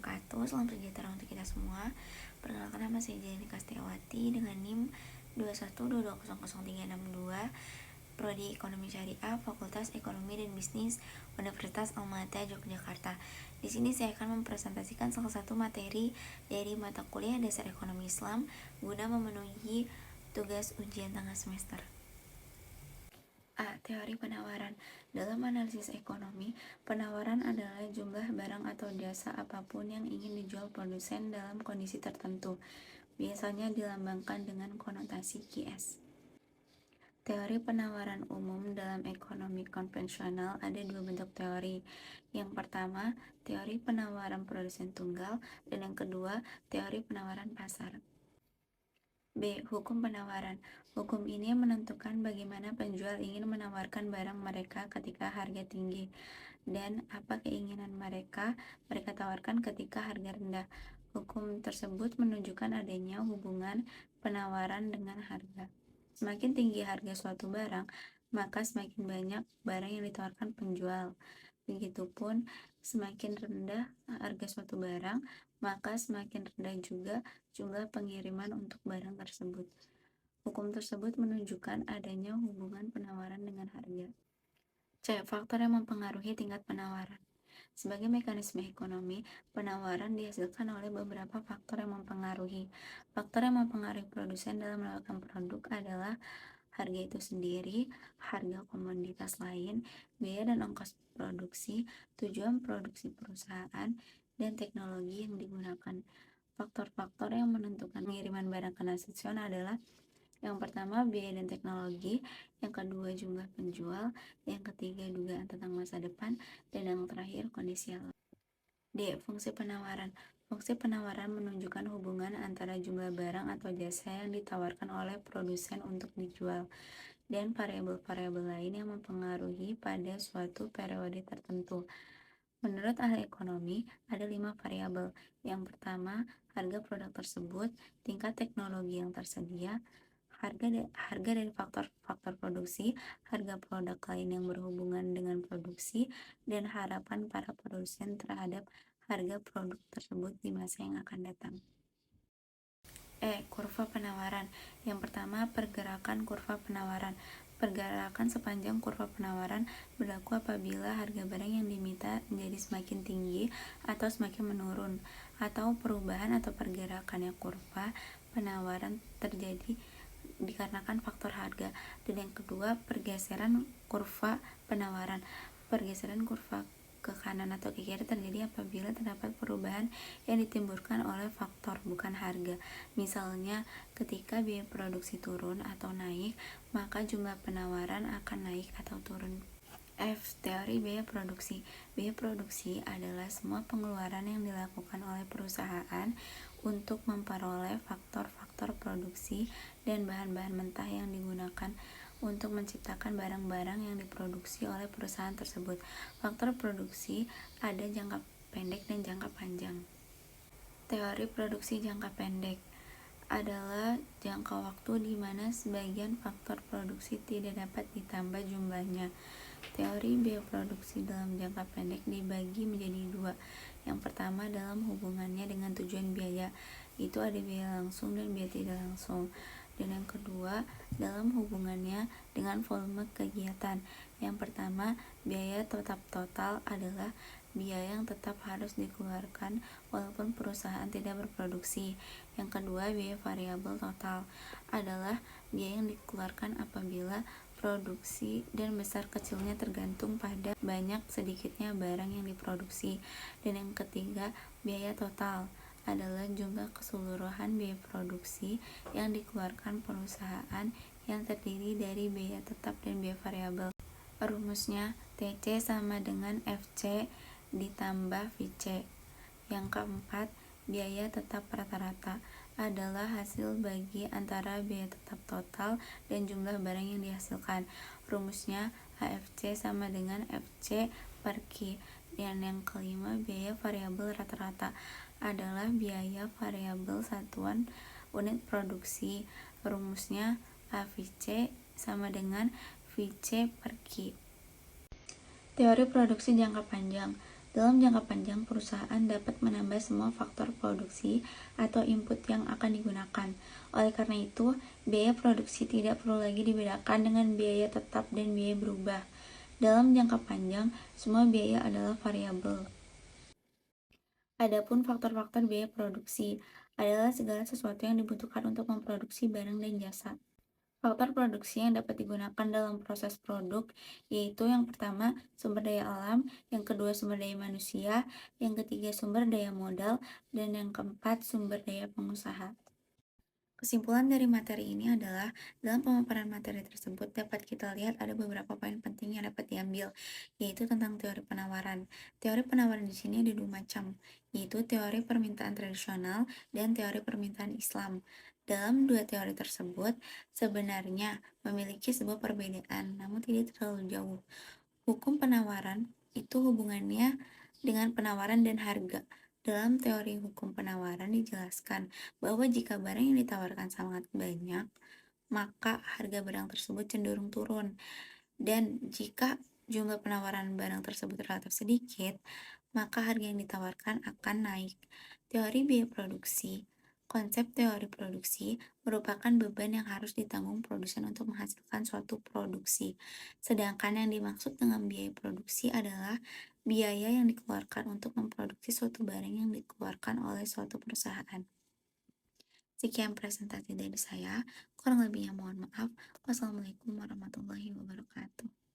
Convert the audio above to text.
wabarakatuh. Salam sejahtera untuk kita semua. Perkenalkan, nama saya Jelani Kastiawati dengan NIM 212200362, Prodi Ekonomi Syariah, Fakultas Ekonomi dan Bisnis, Universitas Almata, Yogyakarta. Di sini saya akan mempresentasikan salah satu materi dari mata kuliah Dasar Ekonomi Islam guna memenuhi tugas ujian tengah semester. A. Teori penawaran. Dalam analisis ekonomi, penawaran adalah jumlah barang atau jasa apapun yang ingin dijual produsen dalam kondisi tertentu. Biasanya dilambangkan dengan konotasi QS. Teori penawaran umum dalam ekonomi konvensional ada dua bentuk teori. Yang pertama, teori penawaran produsen tunggal, dan yang kedua, teori penawaran pasar. B. Hukum penawaran. Hukum ini menentukan bagaimana penjual ingin menawarkan barang mereka ketika harga tinggi dan apa keinginan mereka tawarkan ketika harga rendah. Hukum tersebut menunjukkan adanya hubungan penawaran dengan harga. Semakin tinggi harga suatu barang, maka semakin banyak barang yang ditawarkan penjual. Begitupun, semakin rendah harga suatu barang, maka semakin rendah juga jumlah pengiriman untuk barang tersebut. Hukum tersebut menunjukkan adanya hubungan penawaran dengan harga. C. Faktor yang mempengaruhi tingkat penawaran. Sebagai mekanisme ekonomi, penawaran dihasilkan oleh beberapa faktor yang mempengaruhi. Faktor yang mempengaruhi produsen dalam melakukan produk adalah harga itu sendiri, harga komoditas lain, biaya dan ongkos produksi, tujuan produksi perusahaan, dan teknologi yang digunakan. Faktor-faktor yang menentukan pengiriman barang ke stasiun adalah: yang pertama, biaya dan teknologi; yang kedua, jumlah penjual; yang ketiga, dugaan tentang masa depan; dan yang terakhir, kondisi alam. D. Fungsi penawaran. Fungsi penawaran menunjukkan hubungan antara jumlah barang atau jasa yang ditawarkan oleh produsen untuk dijual dan variabel-variabel lain yang mempengaruhi pada suatu periode tertentu. Menurut ahli ekonomi, ada 5 variabel. Yang pertama, harga produk tersebut, tingkat teknologi yang tersedia, harga dari faktor-faktor produksi, harga produk lain yang berhubungan dengan produksi, dan harapan para produsen terhadap harga produk tersebut di masa yang akan datang. E. Kurva penawaran. Yang pertama, pergerakan kurva penawaran. Pergerakan sepanjang kurva penawaran berlaku apabila harga barang yang diminta menjadi semakin tinggi atau semakin menurun, atau perubahan atau pergerakannya kurva penawaran terjadi dikarenakan faktor harga. Dan yang kedua, pergeseran kurva penawaran. Pergeseran kurva ke kanan atau ke kiri terjadi apabila terdapat perubahan yang ditimbulkan oleh faktor, bukan harga. Misalnya, ketika biaya produksi turun atau naik, maka jumlah penawaran akan naik atau turun. F. Teori biaya produksi. Biaya produksi adalah semua pengeluaran yang dilakukan oleh perusahaan untuk memperoleh faktor-faktor produksi dan bahan-bahan mentah yang digunakan untuk menciptakan barang-barang yang diproduksi oleh perusahaan tersebut. Faktor produksi ada jangka pendek dan jangka panjang. Teori produksi jangka pendek adalah jangka waktu di mana sebagian faktor produksi tidak dapat ditambah jumlahnya. Teori biaya produksi dalam jangka pendek dibagi menjadi dua. Yang pertama, dalam hubungannya dengan tujuan biaya, itu ada biaya langsung dan biaya tidak langsung. Dan yang kedua, dalam hubungannya dengan volume kegiatan. Yang pertama, biaya tetap total adalah biaya yang tetap harus dikeluarkan walaupun perusahaan tidak berproduksi. Yang kedua, biaya variabel total adalah biaya yang dikeluarkan apabila produksi dan besar kecilnya tergantung pada banyak sedikitnya barang yang diproduksi. Dan yang ketiga, biaya total adalah jumlah keseluruhan biaya produksi yang dikeluarkan perusahaan yang terdiri dari biaya tetap dan biaya variabel. Rumusnya, TC sama dengan FC ditambah VC. Yang keempat, biaya tetap rata-rata adalah hasil bagi antara biaya tetap total dan jumlah barang yang dihasilkan. Rumusnya, HFC sama dengan FC per Q. Dan yang kelima, biaya variabel rata-rata adalah biaya variabel satuan unit produksi. Rumusnya, AVC sama dengan VC per Q. Teori produksi jangka panjang. Dalam jangka panjang, perusahaan dapat menambah semua faktor produksi atau input yang akan digunakan. Oleh karena itu, biaya produksi tidak perlu lagi dibedakan dengan biaya tetap dan biaya berubah. Dalam jangka panjang, semua biaya adalah variabel. Adapun faktor-faktor biaya produksi adalah segala sesuatu yang dibutuhkan untuk memproduksi barang dan jasa. Faktor produksi yang dapat digunakan dalam proses produk yaitu yang pertama sumber daya alam, yang kedua sumber daya manusia, yang ketiga sumber daya modal, dan yang keempat sumber daya pengusaha. Kesimpulan dari materi ini adalah, dalam pemaparan materi tersebut dapat kita lihat ada beberapa poin penting yang dapat diambil, yaitu tentang teori penawaran. Teori penawaran di sini ada dua macam, yaitu teori permintaan tradisional dan teori permintaan Islam. Dalam dua teori tersebut, sebenarnya memiliki sebuah perbedaan, namun tidak terlalu jauh. Hukum penawaran itu hubungannya dengan penawaran dan harga. Dalam teori hukum penawaran dijelaskan bahwa jika barang yang ditawarkan sangat banyak, maka harga barang tersebut cenderung turun. Dan jika jumlah penawaran barang tersebut relatif sedikit, maka harga yang ditawarkan akan naik. Teori biaya produksi. Konsep teori produksi merupakan beban yang harus ditanggung produsen untuk menghasilkan suatu produksi. Sedangkan yang dimaksud dengan biaya produksi adalah biaya yang dikeluarkan untuk memproduksi suatu barang yang dikeluarkan oleh suatu perusahaan. Sekian presentasi dari saya, kurang lebihnya mohon maaf. Wassalamualaikum warahmatullahi wabarakatuh.